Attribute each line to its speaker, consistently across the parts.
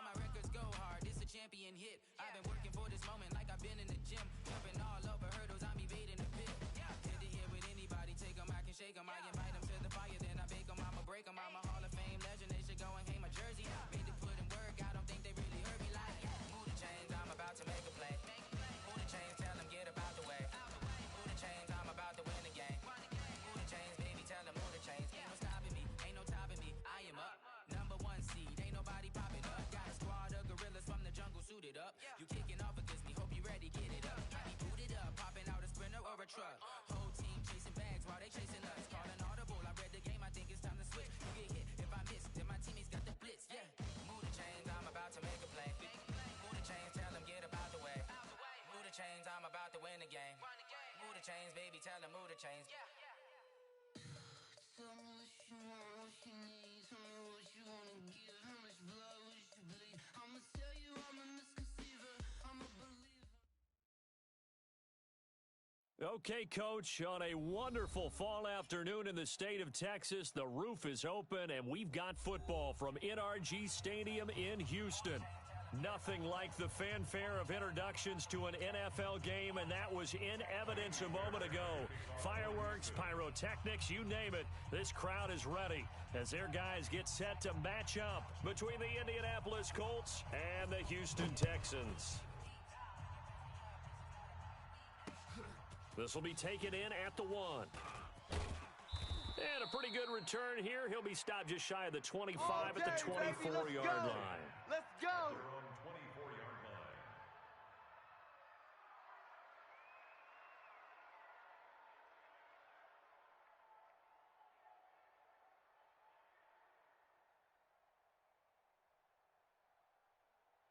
Speaker 1: my records go hard, this a champion hit. I've been working for this moment like I've been in the gym. Jumping all over hurdles, I'm evading the pit. Hit to hit with anybody, take them, I can shake them. I invite them to the fire, then I bake them, I'ma break them. I'm a Hall of Fame legend, they should go and hang my jersey. Made to put in work, I don't think they really heard me like. Move the chains, I'm about to make a play. Move the chains, tell them get up out the way. Move the chains, I'm about to win the game. Move the chains, baby, tell them move the chains. Ain't no stopping me, ain't no topping me, I am up. Number one seed, ain't nobody popping up. Got a squad of gorillas from the jungle suited up. You kicking off against me, hope you ready, get it up. I be booted up, popping out a Sprinter or a truck. Whole team chasing bags while they chasing us. Calling audible, I read the game, I think it's time to switch. You get hit if I miss, then my teammates got the blitz, yeah. Move the chains, I'm about to make a play. Move the chains, tell them get up out the way. Move the chains, I'm about to win the game. Move the chains, baby, tell them move the chains.
Speaker 2: Tell me what you want, what you need. Tell me what you wanna give. How much blood would you bleed? I'ma tell you I'm a misconceiver. I'm a believer.
Speaker 3: Okay, Coach, on a wonderful fall afternoon in the state of Texas, the roof is open, and we've got football from NRG Stadium in Houston. Nothing like the fanfare of introductions to an NFL game, and that was in evidence a moment ago. Fireworks, pyrotechnics, you name it. This crowd is ready as their guys get set to match up between the Indianapolis Colts and the Houston Texans. This will be taken in at the 1. And a pretty good return here. He'll be stopped just shy of the 25 at the 24-yard line.
Speaker 4: Let's go.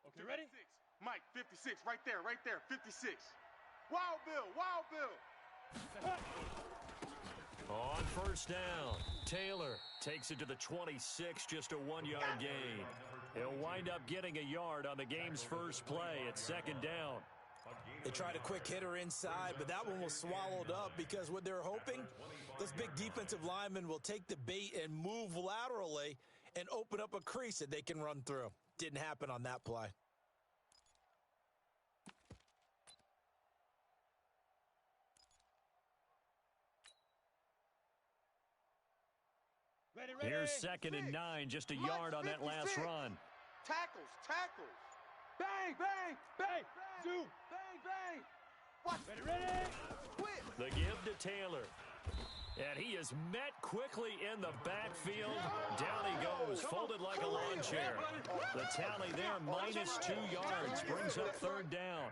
Speaker 5: Okay, ready?
Speaker 6: Mike, 56, right there, 56. Wild Bill.
Speaker 3: On first down, Taylor takes it to the 26, just a 1-yard gain. He'll wind up getting a yard on the game's first play at second down.
Speaker 7: They tried a quick hitter inside, but that one was swallowed up because what they're hoping, this big defensive lineman will take the bait and move laterally and open up a crease that they can run through. Didn't happen on that play.
Speaker 5: Ready.
Speaker 3: Here's 2nd and 9, just a yard on that last run.
Speaker 6: Tackles.
Speaker 5: Bang. Zoom. Bang.
Speaker 6: Watch.
Speaker 5: Ready.
Speaker 6: Quit.
Speaker 3: The give to Taylor. And he is met quickly in the backfield. Down he goes, folded like a lawn chair. The tally there, -2 yards, brings up third down.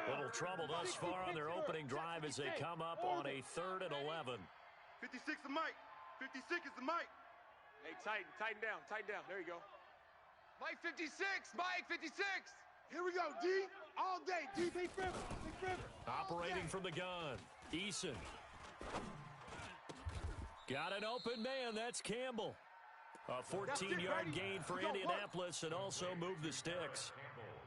Speaker 3: Little trouble thus far on their opening drive as they come up on a 3rd and 11.
Speaker 6: 56 is Mike. 56 is the Mike.
Speaker 5: Hey, tighten down. There you go.
Speaker 4: Mike 56, Mike 56.
Speaker 6: Here we go, D. All day, D.
Speaker 5: Big River.
Speaker 3: Operating from the gun, Eason. Got an open man, that's Campbell. A 14-yard gain for Indianapolis and also moved the sticks.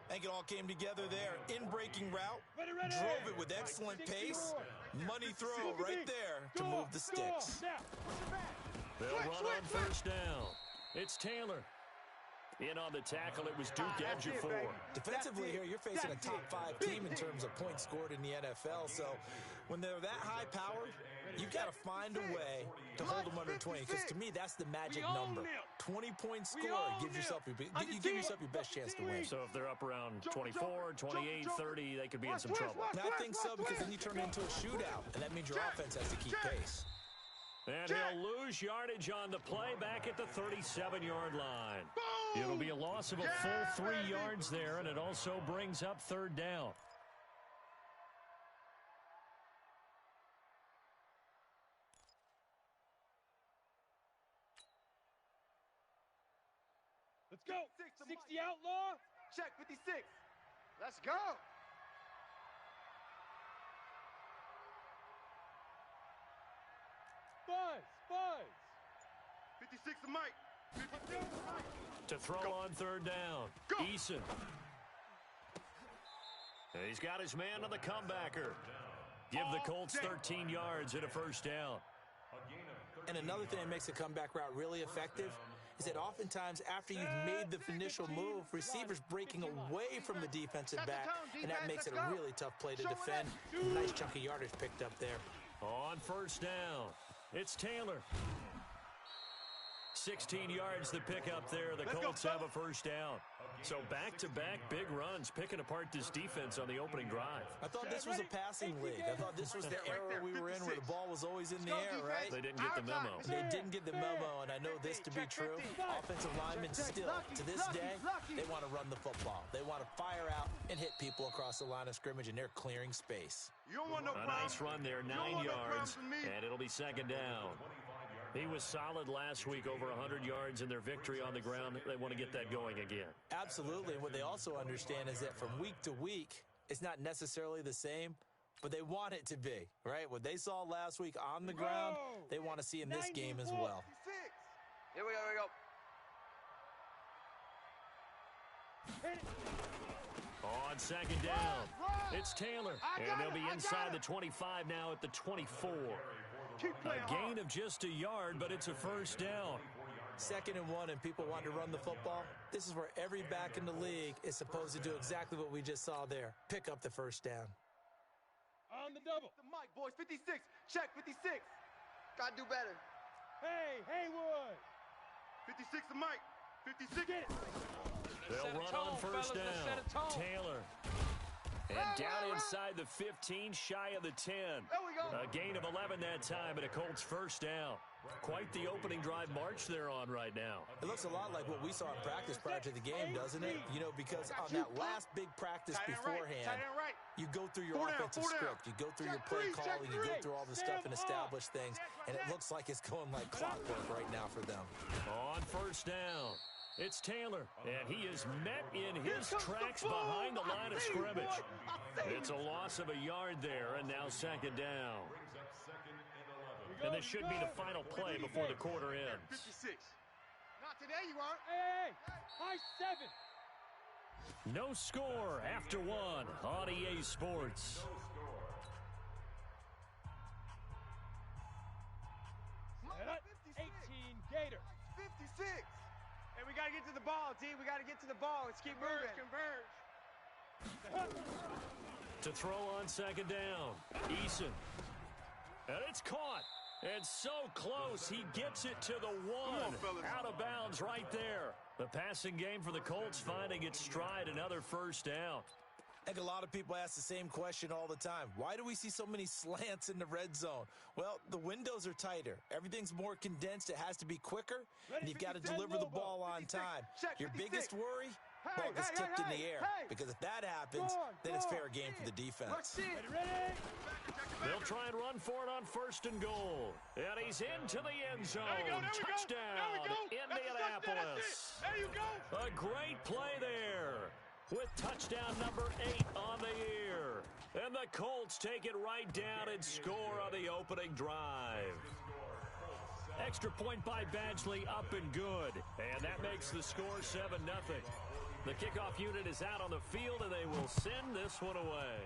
Speaker 7: I think it all came together there. In-breaking route, drove it with excellent pace. Money throw right there to move the sticks.
Speaker 3: They'll run on first down. It's Taylor. In on the tackle, it was Duke Ejiofor.
Speaker 7: Defensively here, you're facing a top 5 team in terms of points scored in the NFL. So when they're that high powered, you've got to find a way to hold them under 20. Because to me, that's the magic number. 20-point score gives yourself your best chance to win.
Speaker 3: So if they're up around 24, 28, 30, they could be in some trouble.
Speaker 7: And I think so, because then you turn it into a shootout, and that means your offense has to keep pace.
Speaker 3: And he'll lose yardage on the play back at the 37-yard line. It'll be a loss of a full 3 yards there, and it also brings up third down.
Speaker 5: Let's go. 60 outlaw.
Speaker 6: Check, 56. Let's go.
Speaker 5: Buzz.
Speaker 6: 56 to Mike. 56 to Mike.
Speaker 3: To throw on third down, Eason. He's got his man on the comebacker. Give the Colts 13 yards and a first down.
Speaker 7: And another thing that makes a comeback route really effective is that oftentimes after you've made the initial move, receivers breaking away from the defensive back, and that makes it a really tough play to defend. Nice chunk of yardage picked up there.
Speaker 3: On first down, it's Taylor. 16 yards to pick up there. The Colts have a first down. So back-to-back big runs, picking apart this defense on the opening drive.
Speaker 7: I thought this was a passing league. I thought this was the era we were in where the ball was always in the air, right?
Speaker 3: They didn't get the memo.
Speaker 7: They didn't get the memo, and I know this to be true. Offensive linemen still, to this day, they want to run the football. They want to fire out and hit people across the line of scrimmage, and they're clearing space.
Speaker 6: You don't want no
Speaker 3: A
Speaker 6: problems.
Speaker 3: nice run there, 9 yards, and it'll be second down. He was solid last week, over 100 yards in their victory on the ground. They want to get that going again.
Speaker 7: Absolutely, and what they also understand is that from week to week, it's not necessarily the same, but they want it to be, right? What they saw last week on the ground, they want to see in this game as well.
Speaker 4: Here we go.
Speaker 3: On second down, it's Taylor, and they'll be inside the 25 now at the 24. A gain of just a yard, but it's a first down.
Speaker 7: 2nd and 1, and people want to run the football. This is where every back in the league is supposed to do exactly what we just saw there. Pick up the first down.
Speaker 5: On the double.
Speaker 4: The mic, boys. 56. Check 56. Gotta do better.
Speaker 5: Hey, Haywood.
Speaker 6: 56 to Mike. 56.
Speaker 5: Get it.
Speaker 3: They'll run on first down. Taylor. And down inside the 15, shy of the 10.
Speaker 4: There we go.
Speaker 3: A gain of 11 that time, and a Colts first down. Quite the opening drive march they're on right now.
Speaker 7: It looks a lot like what we saw in practice prior to the game, doesn't it? You know, because on that last big practice beforehand, you go through your offensive script, you go through your play calling, you go through all the stuff and establish things, and it looks like it's going like clockwork right now for them.
Speaker 3: On first down, it's Taylor, and he is met in his tracks behind the line of scrimmage. It's a loss of a yard there, and now second down. And this should be the final play before the quarter ends.
Speaker 6: 56.
Speaker 4: Not today, you aren't.
Speaker 5: Hey, high 7.
Speaker 3: No score after 1 on EA Sports.
Speaker 5: 18 Gator.
Speaker 4: 56. Hey, we gotta get to the ball, D. We gotta get to the ball. Let's keep moving. Converge.
Speaker 3: To throw on second down, Eason. And it's caught. And so close, he gets it to the 1. Out of bounds right there. The passing game for the Colts finding its stride, another first down.
Speaker 7: I think a lot of people ask the same question all the time. Why do we see so many slants in the red zone? Well, the windows are tighter. Everything's more condensed. It has to be quicker, and you've got to deliver the ball on time. Your biggest worry? Ball gets tipped in the air, because if that happens, then it's fair game for the defense.
Speaker 3: They'll try and run for it on first and goal. And he's into the end zone. Touchdown, Indianapolis.
Speaker 5: There you go.
Speaker 3: A great play there with touchdown number 8 on the year. And the Colts take it right down and score on the opening drive. Extra point by Badgley, up and good. And that makes the score 7-0. The kickoff unit is out on the field, and they will send this one away.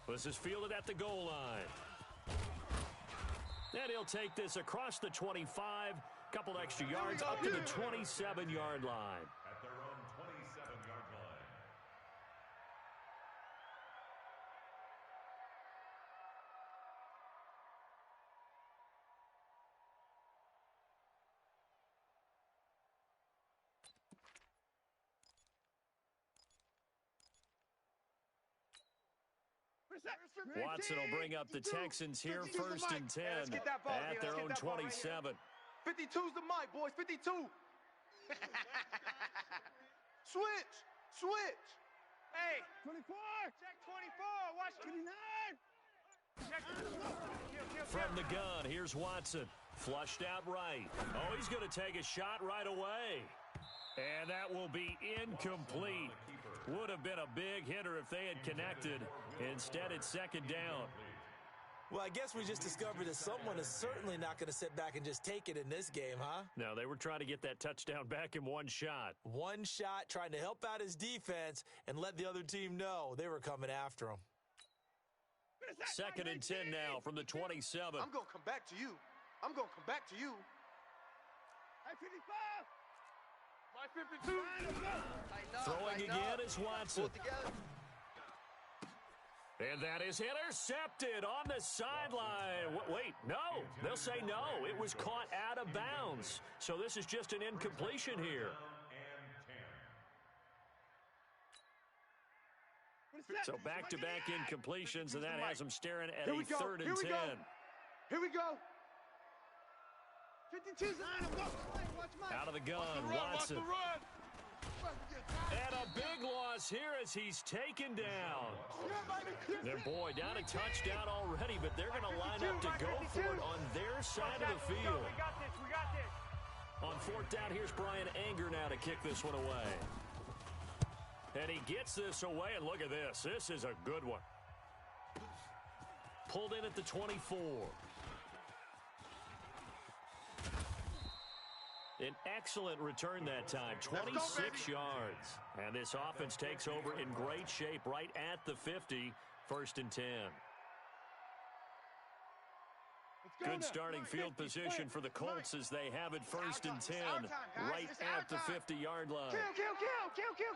Speaker 3: This is fielded at the goal line. And he'll take this across the 25, couple extra yards, up to the 27-yard line.
Speaker 8: At their own 27-yard line.
Speaker 3: Watson will bring up the Texans here, first and 10 at their own 27.
Speaker 4: 52's the mic, boys. 52. Switch. Hey.
Speaker 5: 24.
Speaker 4: Check 24. Watch 29.
Speaker 3: From the gun, here's Watson. Flushed out right. Oh, he's going to take a shot right away. And that will be incomplete. Would have been a big hitter if they had connected. Instead, it's second down.
Speaker 7: Well, I guess we just discovered that someone is certainly not going to sit back and just take it in this game, huh?
Speaker 3: No, they were trying to get that touchdown back in one shot.
Speaker 7: One shot, trying to help out his defense and let the other team know they were coming after him.
Speaker 3: Second and 10 now from the 27.
Speaker 4: I'm going to come back to you.
Speaker 6: I'm going to come back to you.
Speaker 4: Hey, 55.
Speaker 6: My 52.
Speaker 3: Throwing again is Watson. And that is intercepted on the sideline. Wait, no. They'll say no. It was caught out of bounds. So this is just an incompletion here. So back-to-back incompletions, and that has them staring at a 3rd and 10.
Speaker 6: Here we go.
Speaker 4: 52's
Speaker 3: Out of the gun, Watson. And a big loss here as he's taken down. And boy, down a touchdown already, but they're going to line up to go for it on their side of the field.
Speaker 4: We got this.
Speaker 3: On 4th down, here's Brian Anger now to kick this one away. And he gets this away, and look at this. This is a good one. Pulled in at the 24. An excellent return that time, 26 yards. And this offense takes over in great shape right at the 50, 1st and 10. Good starting field position for the Colts as they have it 1st and 10, right at the 50-yard line.
Speaker 4: Kill.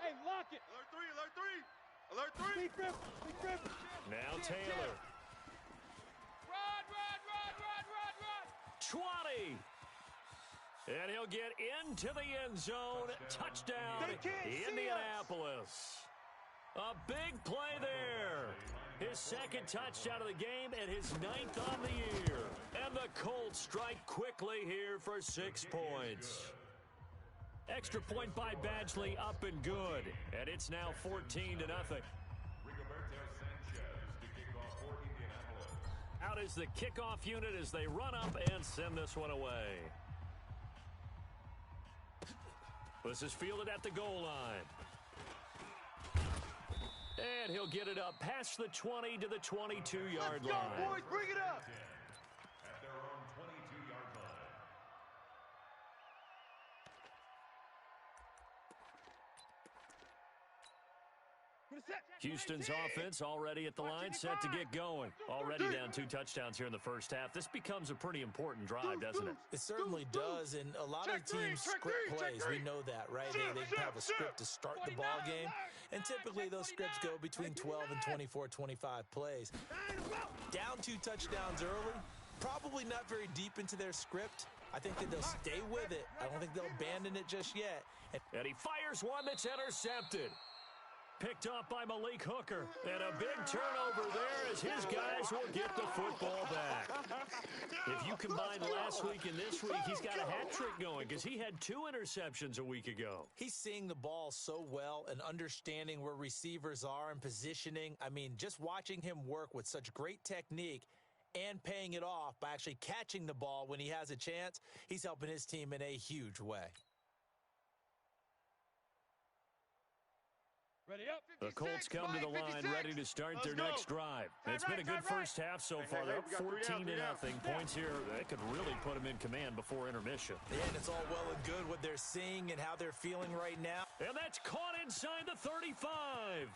Speaker 5: Hey, lock it.
Speaker 6: Alert 3.
Speaker 5: Big grip.
Speaker 3: Now Taylor.
Speaker 5: Run.
Speaker 3: 20. And he'll get into the end zone. Touchdown, Indianapolis. A big play there. His 2nd touchdown of the game and his 9th on the year. And the Colts strike quickly here for 6 points. Extra point by Badgley, up and good. And it's now 14-0. Out is the kickoff unit as they run up and send this one away. This is fielded at the goal line. And he'll get it up past the 20 to the 22-yard line.
Speaker 6: Let's go, boys. Bring it up.
Speaker 8: At their own 22-yard line.
Speaker 3: Houston's offense already at the line, set to get going. Already down 2 touchdowns here in the first half. This becomes a pretty important drive, doesn't it?
Speaker 7: It certainly does, and a lot of teams script plays. We know that, right? They have a script to start the ball game, and typically those scripts go between 12 and 24, 25 plays. Down 2 touchdowns early, probably not very deep into their script. I think that they'll stay with it. I don't think they'll abandon it just yet.
Speaker 3: And he fires one that's intercepted. Picked off by Malik Hooker. And a big turnover there as his guys will get the football back. If you combine last week and this week, he's got a hat trick going because he had 2 interceptions a week ago.
Speaker 7: He's seeing the ball so well and understanding where receivers are and positioning. I mean, just watching him work with such great technique and paying it off by actually catching the ball when he has a chance, he's helping his team in a huge way.
Speaker 5: Ready up.
Speaker 3: The Colts come to the line, ready to start their next drive. It's been a good first half so far. They're up 14-0. Points here, they could really put them in command before intermission.
Speaker 7: Yeah, and it's all well and good what they're seeing and how they're feeling right now.
Speaker 3: And that's caught inside the 35.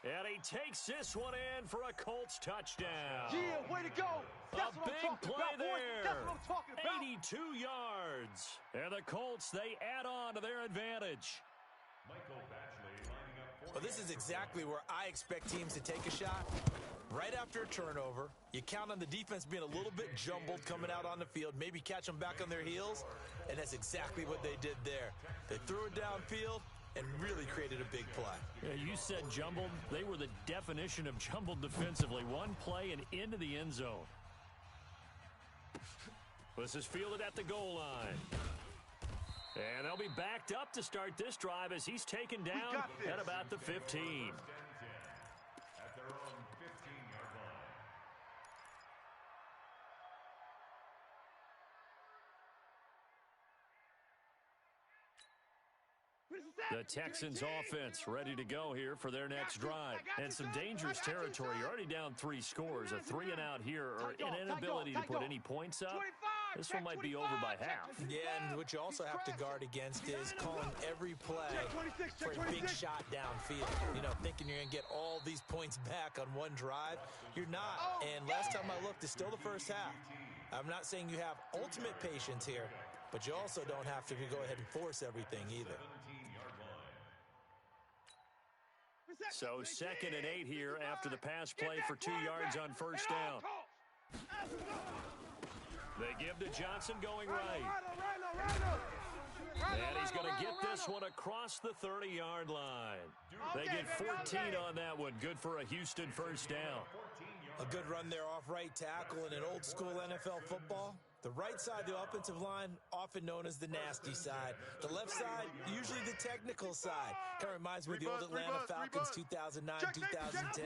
Speaker 3: And he takes this one in for a Colts touchdown.
Speaker 6: Yeah, way to go. That's
Speaker 3: a big play there.
Speaker 6: That's what I'm talking about.
Speaker 3: 82 yards. And the Colts, they add on to their advantage.
Speaker 8: Michael Badgley lining up for.
Speaker 7: Well, this is exactly where I expect teams to take a shot. Right after a turnover, you count on the defense being a little bit jumbled coming out on the field, maybe catch them back on their heels, and that's exactly what they did there. They threw it downfield and really created a big play.
Speaker 3: Yeah, you said jumbled. They were the definition of jumbled defensively. One play and into the end zone. This is fielded at the goal line. And they'll be backed up to start this drive as he's taken down at about the 15.
Speaker 8: At their own 15-yard line.
Speaker 3: The Texans offense ready to go here for their next drive. And some dangerous territory. You're already down 3 scores. A 3-and-out here or an inability to put any points up. This one might be over by half.
Speaker 7: Yeah, and what you also have to guard against is calling every play for a big shot downfield. You know, thinking you're going to get all these points back on one drive. You're not. And last time I looked, it's still the first half. I'm not saying you have ultimate patience here, but you also don't have to go ahead and force everything either.
Speaker 8: 17-yard line.
Speaker 3: So 2nd and 8 here after the pass play for 2 yards on first down. They give to Johnson going right. And he's going to get this one across the 30-yard line. They get 14 on that one. Good for a Houston first down.
Speaker 7: A good run there off right tackle in an old school NFL football. The right side of the offensive line, often known as the nasty side. The left side, usually the technical side. Kind of reminds me of the old Atlanta Falcons 2009, 2010.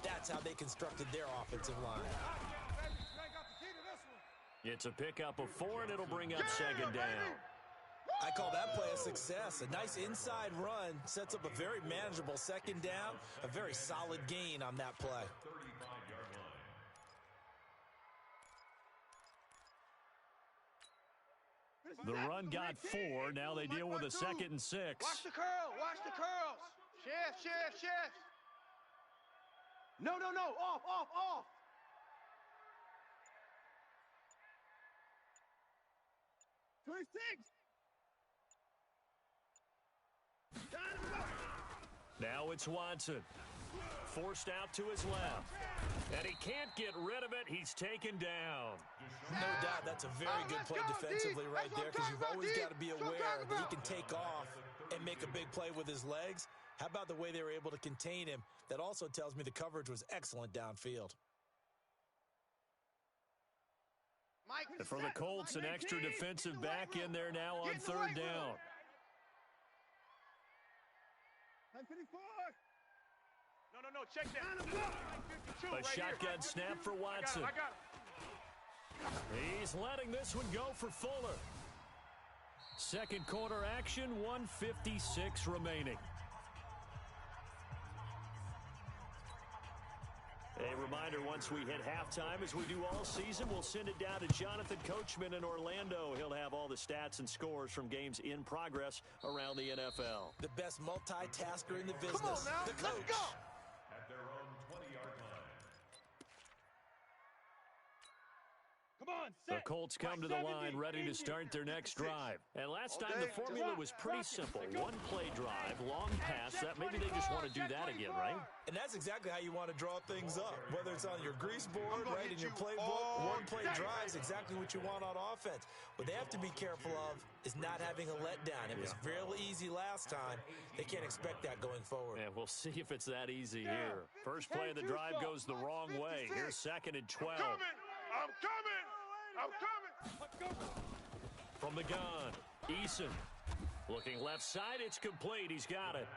Speaker 7: That's how they constructed their offensive line.
Speaker 3: It's a pickup of 4, and it'll bring up 2nd down.
Speaker 7: I call that play a success. A nice inside run sets up a very manageable 2nd down. A very solid gain on that play.
Speaker 8: 35-yard line.
Speaker 3: The run got 4. Now they deal with a 2nd and 6.
Speaker 4: Watch the curl. Watch the curls. Shift. No. Off. 26.
Speaker 3: Now it's Watson. Forced out to his left. And he can't get rid of it. He's taken down.
Speaker 7: No doubt that's a very good play defensively right there, because you've always got to be aware that he can take off and make a big play with his legs. How about the way they were able to contain him? That also tells me the coverage was excellent downfield.
Speaker 3: And for the Colts, an extra defensive back in there now on 3rd down.
Speaker 4: No, check that.
Speaker 3: A shotgun snap for Watson.
Speaker 4: I got him.
Speaker 3: He's letting this one go for Fuller. 2nd quarter action, 1:56 remaining. A reminder, once we hit halftime, as we do all season, we'll send it down to Jonathan Coachman in Orlando. He'll have all the stats and scores from games in progress around the NFL.
Speaker 7: The best multitasker in the business.
Speaker 4: Come on now,
Speaker 7: the coach.
Speaker 4: let's go.
Speaker 8: At their own 20-yard line.
Speaker 5: Come on,
Speaker 3: The Colts come to the line ready to start their next drive. And last time the formula was pretty simple. One play drive, long pass. That maybe they just want to do that again, right?
Speaker 7: And that's exactly how you want to draw things up. Whether it's on your grease board, right, in your playbook, one play drive is exactly what you want on offense. What they have to be careful of is not having a letdown. It was real easy last time. They can't expect that going forward.
Speaker 3: And we'll see if it's that easy here. First play of the drive goes the wrong way. Here's 2nd and 12.
Speaker 6: I'm coming.
Speaker 3: From the gun, Eason. Looking left side, it's complete. He's got it.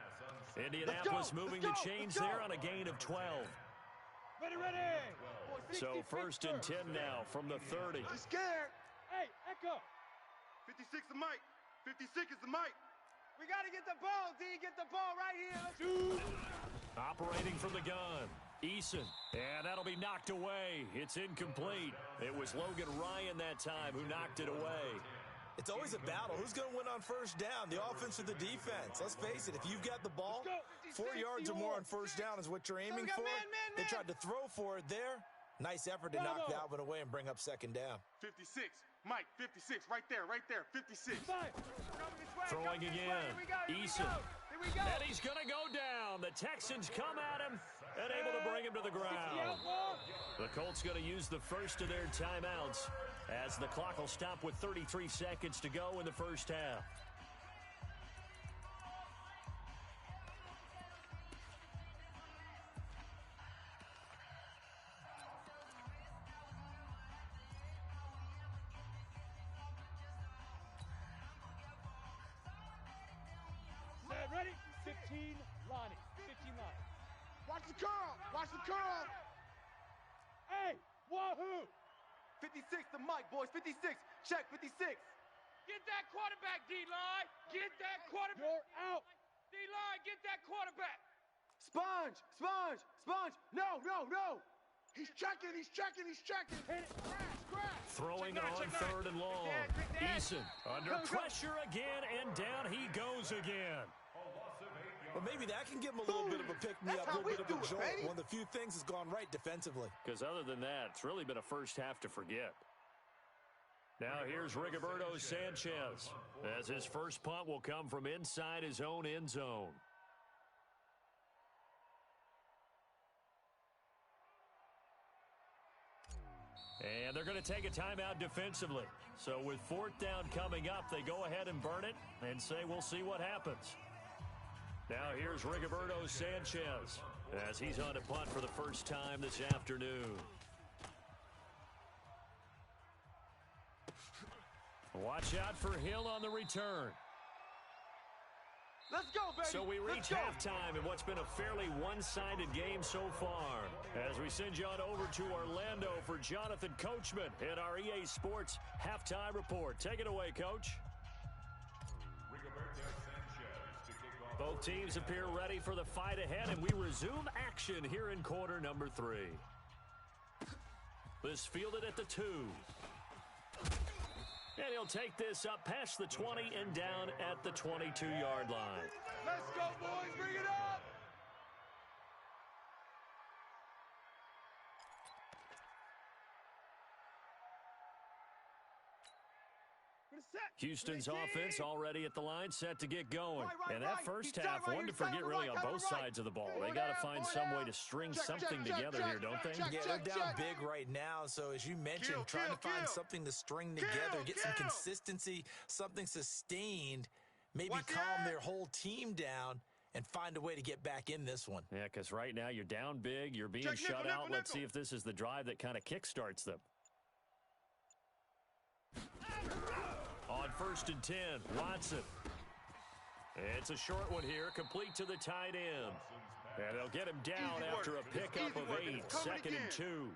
Speaker 3: Indianapolis moving the chains there on a gain of 12.
Speaker 5: Ready.
Speaker 3: So 1st and 10 now from the 30.
Speaker 4: He's scared.
Speaker 5: Hey, Echo.
Speaker 6: 56 the mic. 56 is the mic.
Speaker 4: We got to get the ball, D. Get the ball right here. Let's do.
Speaker 3: Operating from the gun, Eason. And that'll be knocked away. It's incomplete. It was Logan Ryan that time who knocked it away.
Speaker 7: It's always a battle. Who's going to win on first down, the offense or the defense? Let's face it, if you've got the ball, 4 yards or more on first down is what you're aiming for. They tried to throw for it there. Nice effort to knock that one away and bring up 2nd down.
Speaker 6: 56. Mike, 56. Right there. 56.
Speaker 3: Throwing again, Eason. And he's going to go down. The Texans come at him and able to bring him to the ground. The Colts going to use the first of their timeouts as the clock will stop with 33 seconds to go in the first half.
Speaker 5: Ready? 15, Lonnie. 15, Lonnie.
Speaker 4: Watch the curl. Watch the curl.
Speaker 5: Hey, wahoo!
Speaker 4: 56 the mic, boys. 56. Check 56.
Speaker 5: Get that quarterback, D-line. Get that quarterback. You're out. D-line, get that quarterback.
Speaker 4: Sponge. No. He's checking.
Speaker 5: Hit it. Crash.
Speaker 3: Throwing on 3rd and long. Eason under pressure again, and down he goes again.
Speaker 7: Well, maybe that can give him a little bit of a pick-me-up, a little bit of a jolt. One of the few things has gone right defensively.
Speaker 3: Because other than that, it's really been a first half to forget. Now here's Rigoberto Sanchez, as his first punt will come from inside his own end zone. And they're going to take a timeout defensively. So with fourth down coming up, they go ahead and burn it and say we'll see what happens. Now here's Rigoberto Sanchez, as he's on a punt for the first time this afternoon. Watch out for Hill on the return.
Speaker 4: Let's go, baby.
Speaker 3: So we reach halftime in what's been a fairly one-sided game so far. As we send you on over to Orlando for Jonathan Coachman in our EA Sports Halftime Report. Take it away, Coach. Both teams appear ready for the fight ahead, and we resume action here in quarter number 3. This fielded at the 2. And he'll take this up past the 20 and down at the 22-yard line.
Speaker 4: Let's go, boys. Bring it up.
Speaker 3: Houston's offense already at the line, set to get going. And that first half, one to forget really on both sides of the ball. They got to find some way to string something together here, don't they?
Speaker 7: Yeah, they're down big right now. So as you mentioned, trying to find something to string together, get some consistency, something sustained, maybe calm their whole team down and find a way to get back in this one.
Speaker 3: Yeah, because right now you're down big, you're being shut out. Let's see if this is the drive that kind of kickstarts them. On 1st and 10, Watson. It's a short one here, complete to the tight end. And they'll get him down after a pickup of 8, 2nd and 2.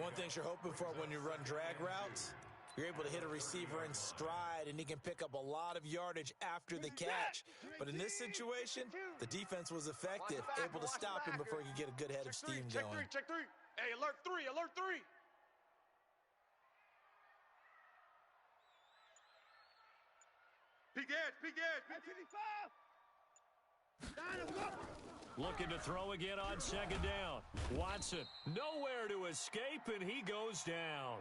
Speaker 7: One thing you're hoping for when you run drag routes, you're able to hit a receiver in stride, and he can pick up a lot of yardage after the catch. But in this situation, the defense was effective, able to stop him before he could get a good head of steam going.
Speaker 6: Check 3. Hey, alert 3, alert 3. Peak edge.
Speaker 5: 55.
Speaker 3: Looking to throw again on 2nd down. Watson, nowhere to escape, and he goes down.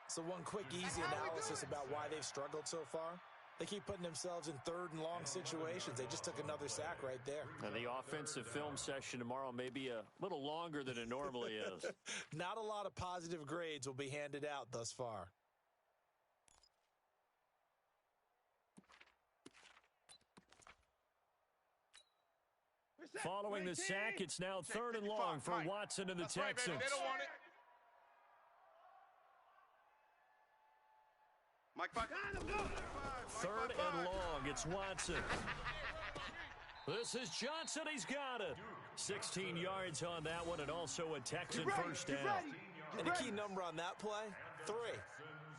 Speaker 7: So one quick, easy analysis about why they've struggled so far. They keep putting themselves in 3rd and long situations. They just took another sack right there.
Speaker 3: And the offensive film session tomorrow may be a little longer than it normally is.
Speaker 7: Not a lot of positive grades will be handed out thus far.
Speaker 3: Following the sack, it's now 3rd and long for Watson and the Texans.
Speaker 6: They don't want it. Mike,
Speaker 3: 3rd and long, it's Watson. This is Johnson, he's got it. 16 yards on that one, and also a Texan first down.
Speaker 7: And the key number on that play, 3.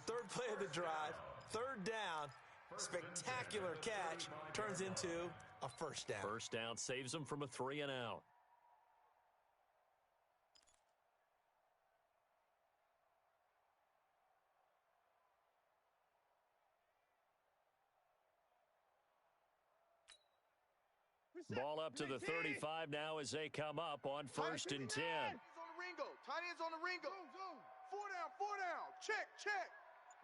Speaker 7: 3rd play of the drive, 3rd down, spectacular catch, turns into a first down.
Speaker 3: First down saves them from a 3 and out. Ball up to the 35 now as they come up on 1st and 10.
Speaker 6: Tight ends on the Ringo. 4 down. Check.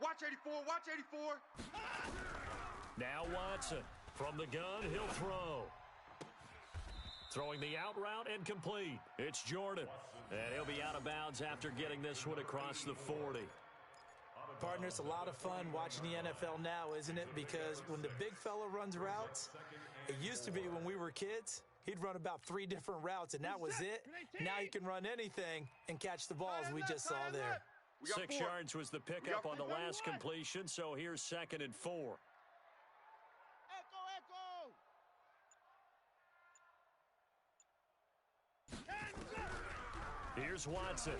Speaker 6: Watch 84.
Speaker 3: Now Watson. From the gun, he'll throw. Throwing the out route and complete. It's Jordan. And he'll be out of bounds after getting this one across the 40.
Speaker 7: Partner, it's a lot of fun watching the NFL now, isn't it? Because when the big fella runs routes, it used to be when we were kids, he'd run about 3 different routes, and that was it. Now you can run anything and catch the balls we just saw there.
Speaker 3: 6 yards was the pickup on the last completion, so here's 2nd and 4. Here's Watson.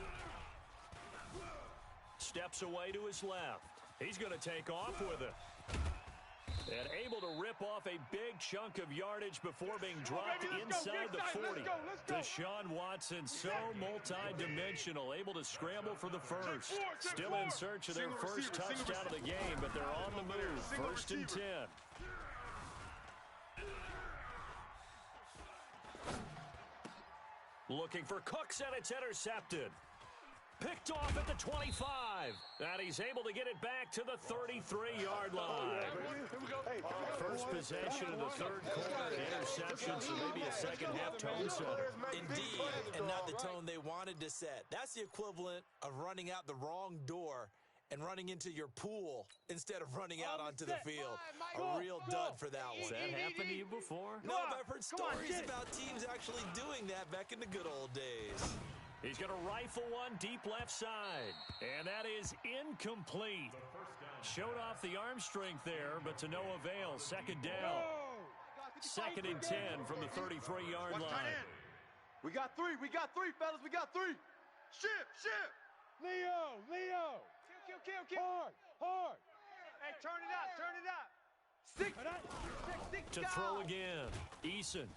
Speaker 3: Steps away to his left. He's going to take off with it. And able to rip off a big chunk of yardage before being dropped inside the 40. Deshaun Watson, so multi-dimensional, able to scramble for the first. Still in search of their first touchdown of the game, but they're on the move. 1st and 10. Looking for Cooks, and it's intercepted. Picked off at the 25. drive. And he's able to get it back to the 33-yard line. First possession of the third quarter, interception, so maybe a second-half tone setter.
Speaker 7: Indeed, and not the tone they wanted to set. That's the equivalent of running out the wrong door and running into your pool instead of running out onto the field. A real dud for that one.
Speaker 3: Has that happened to you before?
Speaker 7: No, but I've heard stories about teams actually doing that back in the good old days.
Speaker 3: He's going to rifle one deep left side, and that is incomplete. Showed off the arm strength there, but to no avail. Second down. Second and 10 from the 33-yard line.
Speaker 6: We got three, fellas, we got three. Shift.
Speaker 5: Leo. Kill. Hard.
Speaker 4: Hey, turn it up. Stick.
Speaker 3: To throw again. Eason.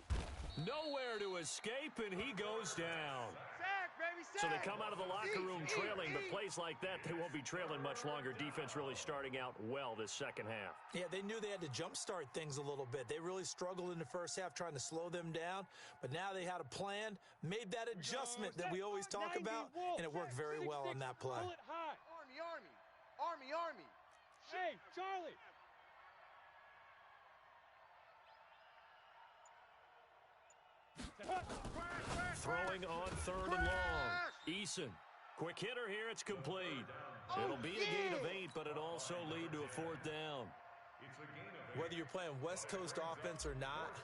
Speaker 3: Nowhere to escape, and he goes down.
Speaker 4: Sack, baby, sack.
Speaker 3: So they come out of the locker room trailing, but plays like that, they won't be trailing much longer. Defense really starting out well this second half.
Speaker 7: Yeah, they knew they had to jumpstart things a little bit. They really struggled in the first half trying to slow them down, but now they had a plan, made that adjustment that we always talk about, and it worked very well on that play.
Speaker 6: Army.
Speaker 5: Hey, Charlie.
Speaker 3: Throwing on third and long. Eason. Quick hitter here. It's complete. It'll be a gain of 8, but it'll also lead to a fourth down.
Speaker 7: Whether you're playing West Coast offense or not,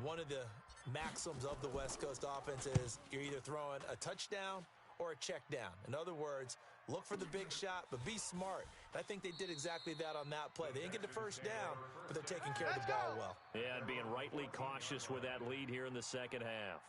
Speaker 7: one of the maxims of the West Coast offense is you're either throwing a touchdown or a check down. In other words, look for the big shot, but be smart. And I think they did exactly that on that play. They didn't get the first down, but they're taking care of the ball well.
Speaker 3: Yeah, and being rightly cautious with that lead here in the second half.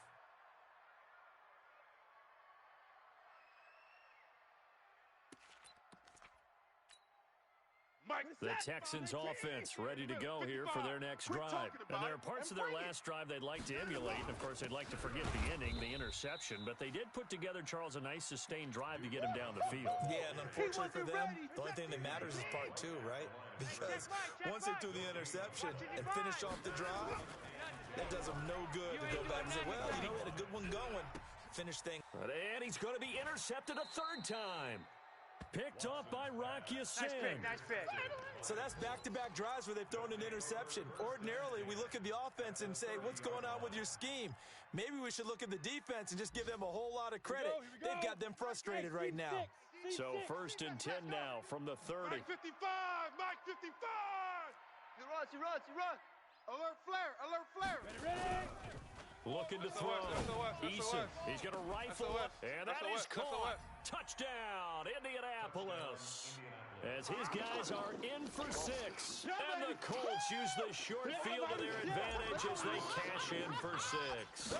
Speaker 3: The Texans offense ready to go here for their next drive. And there are parts of their last drive they'd like to emulate. And, of course, they'd like to forget the inning, the interception. But they did put together, Charles, a nice sustained drive to get him down the field.
Speaker 7: Yeah, and unfortunately for them, the only thing that matters is part 2, right? Because once they threw the interception and finish off the drive, that does them no good to go back and say, well, we had a good one going. Finish thing.
Speaker 3: And he's going to be intercepted a third time. Picked off by Rock Ya-Sin.
Speaker 4: Nice pick.
Speaker 7: So that's back-to-back drives where they've thrown an interception. Ordinarily, we look at the offense and say, what's going on with your scheme? Maybe we should look at the defense and just give them a whole lot of credit. They've got them frustrated right now.
Speaker 3: So first and 10 now from the 30.
Speaker 6: Mike 55. He runs. Alert flare.
Speaker 5: Ready.
Speaker 3: Looking to throw. Eason. He's going to rifle it, and that is caught. Touchdown, Indianapolis. As his guys are in for 6. And the Colts use the short field to their advantage as they cash in for 6.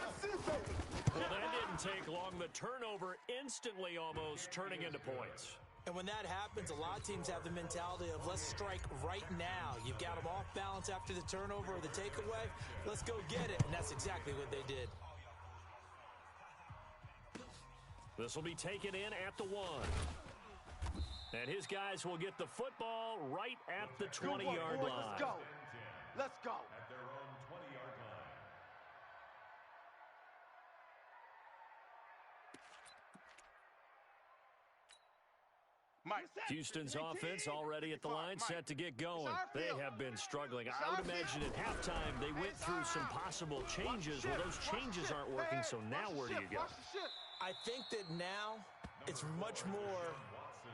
Speaker 3: Well, that didn't take long. The turnover instantly almost turning into points.
Speaker 7: And when that happens, a lot of teams have the mentality of let's strike right now. You've got them off balance after the turnover or the takeaway. Let's go get it. And that's exactly what they did.
Speaker 3: This will be taken in at the 1. And his guys will get the football right at the 20-yard line.
Speaker 6: Let's go.
Speaker 8: At their own 20-yard line.
Speaker 6: Mike.
Speaker 3: Houston's offense already at the line, set to get going. They have been struggling. I would imagine at halftime they went through some possible changes. Well, those changes aren't working, so now where do you go?
Speaker 7: I think that now it's much more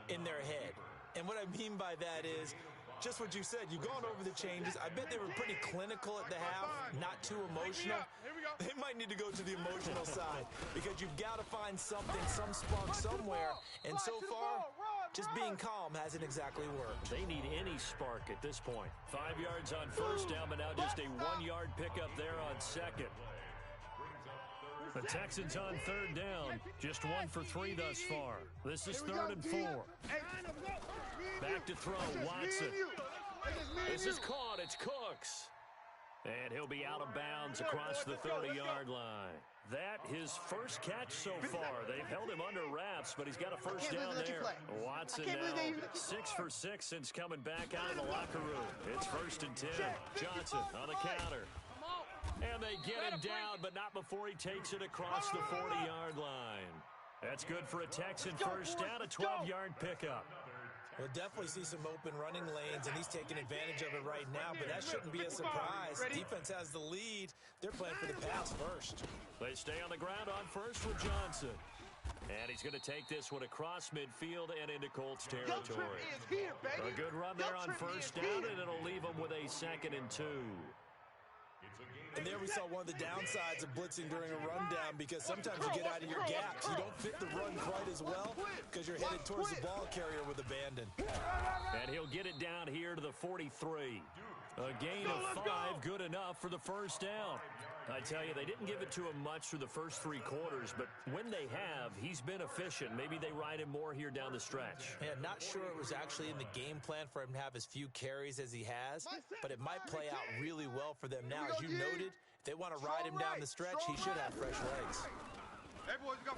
Speaker 7: in their head. And what I mean by that is just what you said. You've gone over the changes. I bet they were pretty clinical at the half, not too emotional. They might need to go to the emotional side because you've got to find something, some spark somewhere. And so far, just being calm hasn't exactly worked.
Speaker 3: They need any spark at this point. 5 yards on first down, but now just a 1-yard pickup there on second. The Texans on third down, just 1 for 3 thus far. This is 3rd and 4. Back to throw, Watson. This is caught, it's Cooks. And he'll be out of bounds across the 30-yard line. That his first catch so far. They've held him under wraps, but he's got a first down there. Watson now 6 for 6 since coming back out of the locker room. It's 1st and 10. Johnson on the counter. And they get him down, but not before he takes it across the 40-yard line. That's good for a Texan first down, a 12-yard pickup.
Speaker 7: We'll definitely see some open running lanes, and he's taking advantage of it right now, but that shouldn't be a surprise. Defense has the lead. They're playing for the pass first.
Speaker 3: They stay on the ground on first with Johnson. And he's going to take this one across midfield and into Colts territory. A good run there on first down, and it'll leave them with a 2nd and 2.
Speaker 7: And there we saw one of the downsides of blitzing during a rundown, because sometimes you get out of your gaps. You don't fit the run quite as well because you're headed towards the ball carrier with abandon.
Speaker 3: And he'll get it down here to the 43. A gain of 5, good enough for the first down. I tell you, they didn't give it to him much through the first 3 quarters, but when they have, he's been efficient. Maybe they ride him more here down the stretch.
Speaker 7: Yeah, not sure it was actually in the game plan for him to have as few carries as he has, but it might play out really well for them now. As you noted, if they want to ride him down the stretch, he should have fresh legs.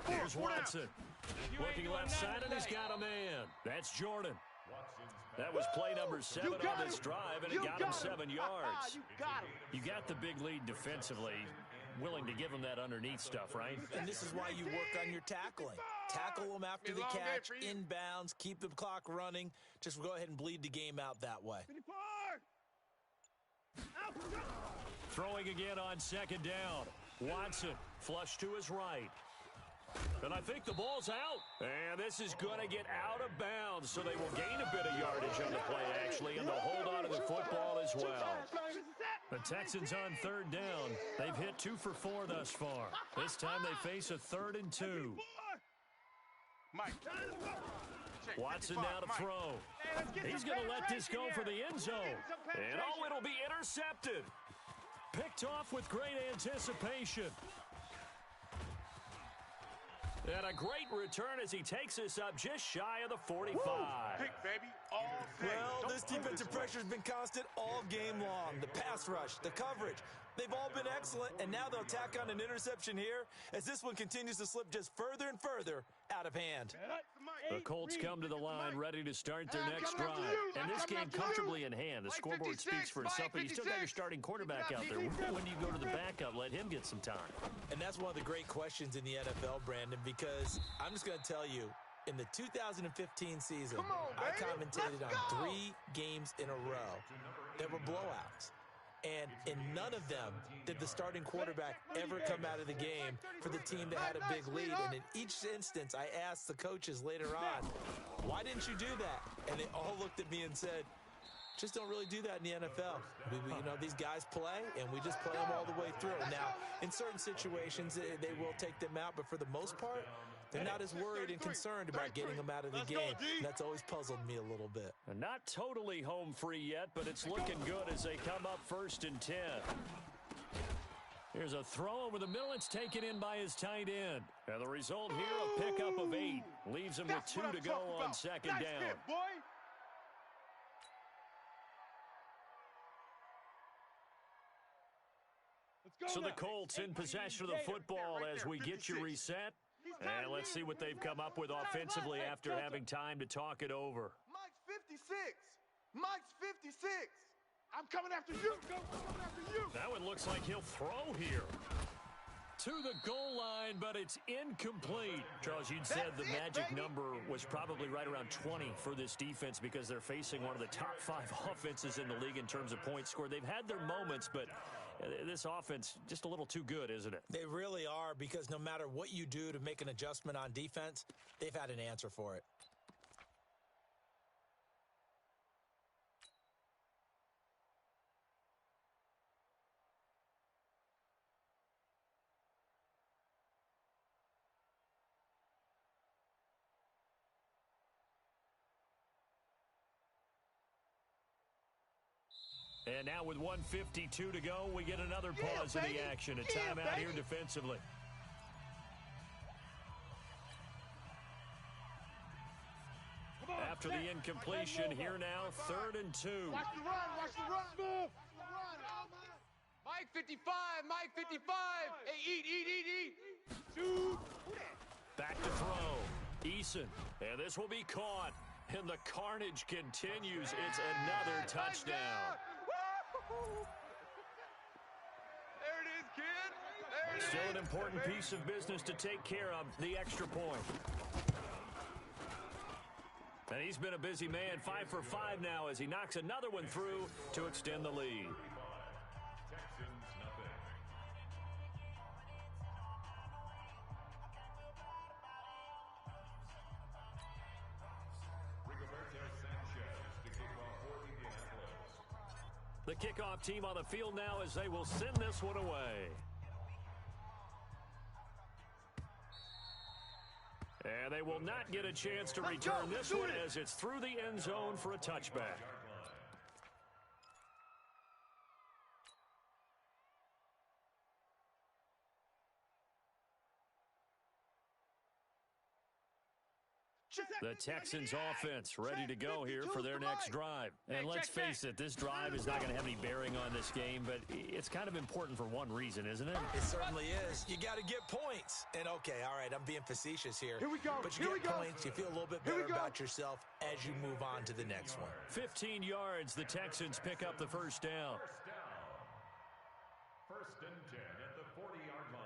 Speaker 3: Here's Watson. Looking left side, and he's got a man. That's Jordan. That was play number 7 on this drive, and it got him 7 yards. You got the big lead defensively. Willing to give him that underneath stuff, right?
Speaker 7: And this is why you work on your tackling. Tackle them after the catch, inbounds, keep the clock running. Just go ahead and bleed the game out that way.
Speaker 3: Throwing again on 2nd down. Watson, flush to his right. And I think the ball's out. And this is going to get out of bounds, so they will gain a bit of yardage on the play, actually, and they'll hold on to the football as well. The Texans on 3rd down. They've hit 2 for 4 thus far. This time they face a 3rd and 2. Watson now to throw. He's going to let this go for the end zone. And oh, it'll be intercepted. Picked off with great anticipation. And a great return as he takes this up just shy of the 45.
Speaker 6: Pick, baby, all day.
Speaker 7: Well, this defensive pressure has been constant all game long. The pass rush, the coverage, they've all been excellent, and now they'll tack on an interception here as this one continues to slip just further and further out of hand.
Speaker 3: The Colts come to the line ready to start their next drive. And this game comfortably in hand. The scoreboard speaks for itself, but you still got your starting quarterback out there. When do you go to the backup? Let him get some time.
Speaker 7: And that's one of the great questions in the NFL, Brandon, because I'm just going to tell you, in the 2015 season, I commentated on 3 games in a row that were blowouts. And in none of them did the starting quarterback ever come out of the game for the team that had a big lead. And in each instance, I asked the coaches later on, why didn't you do that? And they all looked at me and said, just don't really do that in the NFL. You know, these guys play, and we just play them all the way through. Now, in certain situations, they will take them out, but for the most part, they're not as worried and concerned about getting them out of the game. That's always puzzled me a little bit.
Speaker 3: And not totally home free yet, but it's looking good as they come up 1st and 10. Here's a throw over the middle. It's taken in by his tight end. And the result here, a pickup of 8. Leaves him with 2 to go on 2nd down. So the Colts in possession of the football as we get you reset. And let's see what they've come up with offensively after having time to talk it over.
Speaker 6: Mike's 56. Mike's 56.
Speaker 5: I'm coming after you. I'm coming after you.
Speaker 3: That one looks like he'll throw here. To the goal line, but it's incomplete. Charles, you'd said the magic number was probably right around 20 for this defense because they're facing one of the top 5 offenses in the league in terms of points scored. They've had their moments, but this offense just a little too good, isn't it?
Speaker 7: They really are, because no matter what you do to make an adjustment on defense, they've had an answer for it.
Speaker 3: And now with 1:52 to go, we get another pause in the action. A timeout here defensively. After the incompletion, here now, 3rd and 2.
Speaker 5: Watch the run. Watch the run. Move. Mike 55. Mike 55. Hey, eat. Shoot.
Speaker 3: Back to throw. Eason. And this will be caught. And the carnage continues. It's another touchdown.
Speaker 6: There it is, kid. There
Speaker 3: Still an important piece of business to take care of, the extra point. And he's been a busy man, 5 for 5 now as he knocks another one through to extend the lead. The kickoff team on the field now as they will send this one away. And they will not get a chance to return this one as it's through the end zone for a touchback. The Texans offense ready to go here for their next drive. And let's face it, this drive is not going to have any bearing on this game, but it's kind of important for one reason, isn't it?
Speaker 7: It certainly is. You got to get points. And okay, all right, I'm being facetious here.
Speaker 6: Here we go.
Speaker 7: But you get points, you feel a little bit better about yourself as you move on to the next one.
Speaker 3: 15 yards, the Texans pick up the first down.
Speaker 8: First and 10 at the 40-yard line.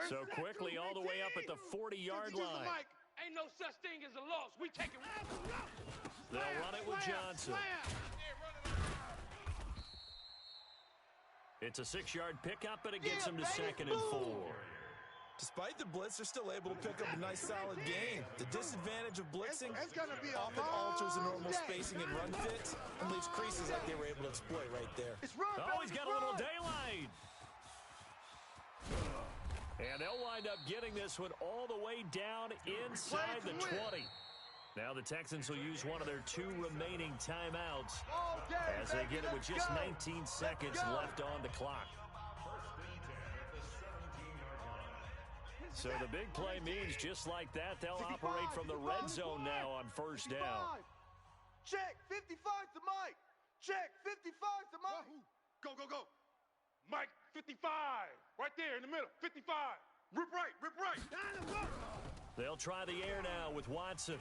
Speaker 3: So quickly all the way up at the 40-yard line.
Speaker 5: Ain't no such thing as a loss. We take it.
Speaker 3: They'll run it with Johnson. It's a 6-yard pickup, but it gets them to second and 4.
Speaker 7: Despite the blitz, they're still able to pick up a nice, solid gain. The disadvantage of blitzing often alters the normal spacing and run fits and leaves creases like they were able to exploit right there.
Speaker 3: Oh, he's got a little daylight. And they'll wind up getting this one all the way down inside the 20. Now the Texans will use one of their 2 remaining timeouts as they get it with just 19 seconds left on the clock. So the big play means just like that, they'll operate from the red zone now on first down.
Speaker 6: Check, 55 to Mike. Check, 55 to Mike.
Speaker 5: Go, go, go. Mike, 55. Right there in the middle, 55. Rip right, rip right.
Speaker 3: They'll try the air now with Watson.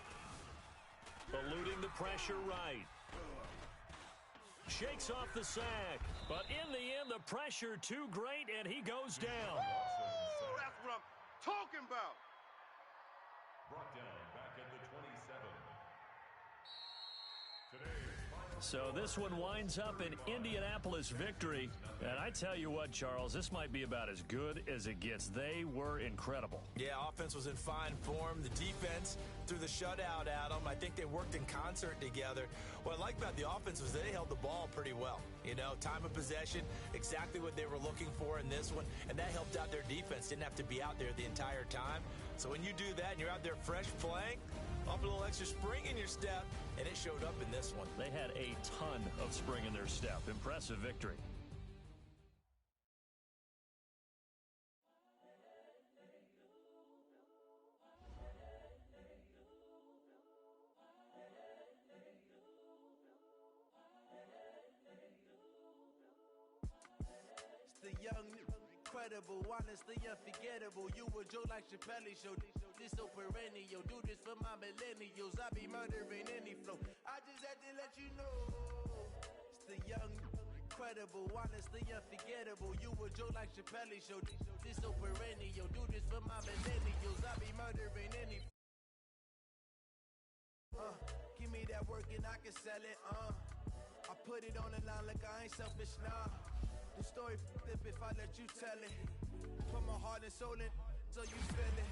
Speaker 3: Eluding the pressure right. Shakes off the sack. But in the end, the pressure too great, and he goes down.
Speaker 5: Ooh, that's what I'm talking about.
Speaker 8: Brought down back at the 27.
Speaker 3: So this one winds up an Indianapolis victory. And I tell you what, Charles, this might be about as good as it gets. They were incredible.
Speaker 7: Yeah, offense was in fine form. The defense threw the shutout at them. I think they worked in concert together. What I like about the offense was they held the ball pretty well. You know, time of possession, exactly what they were looking for in this one. And that helped out their defense. Didn't have to be out there the entire time. So when you do that and you're out there fresh playing, off a little extra spring in your step, and it showed up in this one.
Speaker 3: They had a ton of spring in their step. Impressive victory.
Speaker 9: It's the young, incredible, honestly unforgettable. You a Joe like Chappelle show. This so perennial, do this for my millennials. I be murdering any flow. I just had to let you know. It's the young, incredible, honestly unforgettable. You a Joe like Chappelle show. This so perennial, do this for my millennials. I be murdering any. Give me that work and I can sell it. I put it on the line like I ain't selfish, nah. The story flip if I let you tell it. Put my heart and soul in, so you feel it.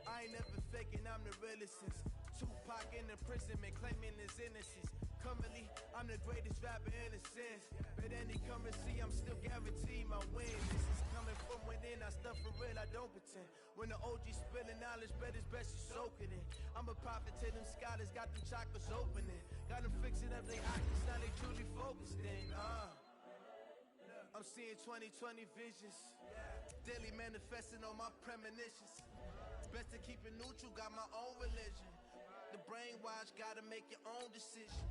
Speaker 9: I ain't never faking, I'm the realest since Tupac in imprisonment, claiming his innocence. Currently, I'm the greatest rapper in a sense. But any currency, I'm still guaranteed my win. This is coming from within, I stuff for real, I don't pretend. When the OG spilling knowledge, bet it's best you soak it in. I'm a prophet to them scholars, got them chakras opening. Got them fixing up their optics, now they truly focused in. I'm seeing 2020 visions. Daily manifesting on my premonitions. It's best to keep it neutral, got my own religion. The brainwash, gotta make your own decision.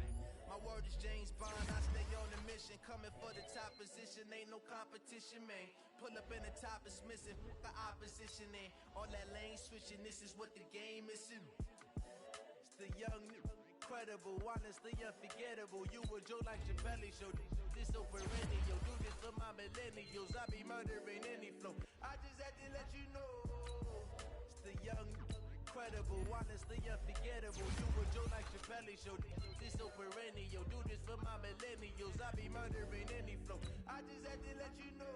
Speaker 9: My word is James Bond, I stay on the mission. Coming for the top position, ain't no competition, man. Pull up in the top, it's missing, the opposition in. All that lane switching, this is what the game is in. It's the young, incredible, honestly unforgettable. You a Joe like Chappelle show. This so perennial, do this for my millennials. I be murdering any flow. I just had to let you know. It's the young, incredible, honestly unforgettable. You a Joe like Chappelle show. This so perennial, do this for my millennials. I be murdering any flow. I just had to let you know.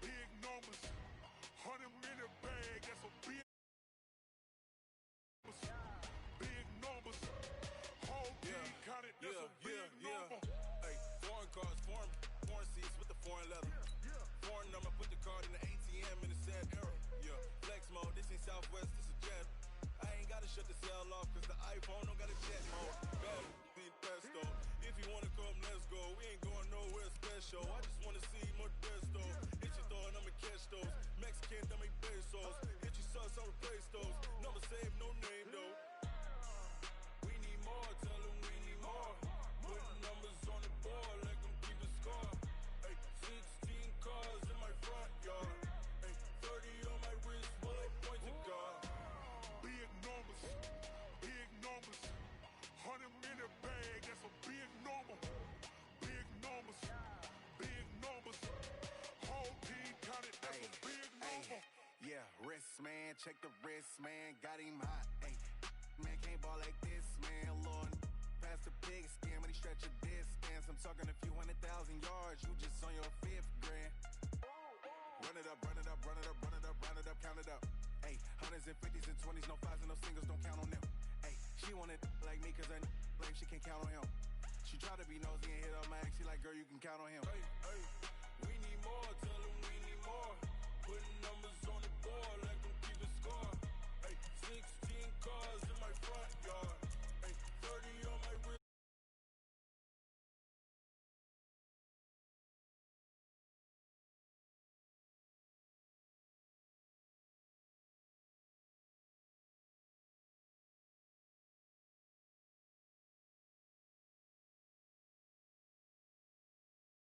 Speaker 10: Big numbers, 100-minute bag, that's a big numbers, whole team counted, that's a big number.
Speaker 11: Hey, foreign cars, foreign seats with the foreign leather. Foreign number, put the card in the ATM in the sad era. Yeah, flex mode, this ain't Southwest, this a jet. I ain't gotta shut the cell off, cause the iPhone don't got a jet mode. Bad beat pesto, if you wanna come, let's go. We ain't going nowhere special, I just wanna see more desto. Hit your throw and I'ma catch those. Mexican, that make pesos. Hit your sus, I'll replace those. Number save, no name though. We need more, tell them we need more. Putting numbers on the board, like them keep a score. Hey, 16 cars in my front yard. Hey, 30 on my wrist, while I point to God.
Speaker 10: Big numbers, 100-minute bag, that's a big number. Big numbers, whole team counted, that's a big number.
Speaker 11: Yeah, wrist man, check the wrist man, got him hot. Ay, man can't ball like this, man. Lord, past the pig skin when he stretch a distance. I'm talking a few 100,000 yards, you just on your 5th grand. Run it up, run it up, run it up, run it up, run it up, count it up. Ay, 100s and 50s and 20s, no 5s and no singles, don't count on them. Ay, she want it like me cause her lame, she can't count on him. She try to be nosy and hit up my ex, she like, girl, you can count on him. Hey, we need more, tell them we need more. Putting numbers on the board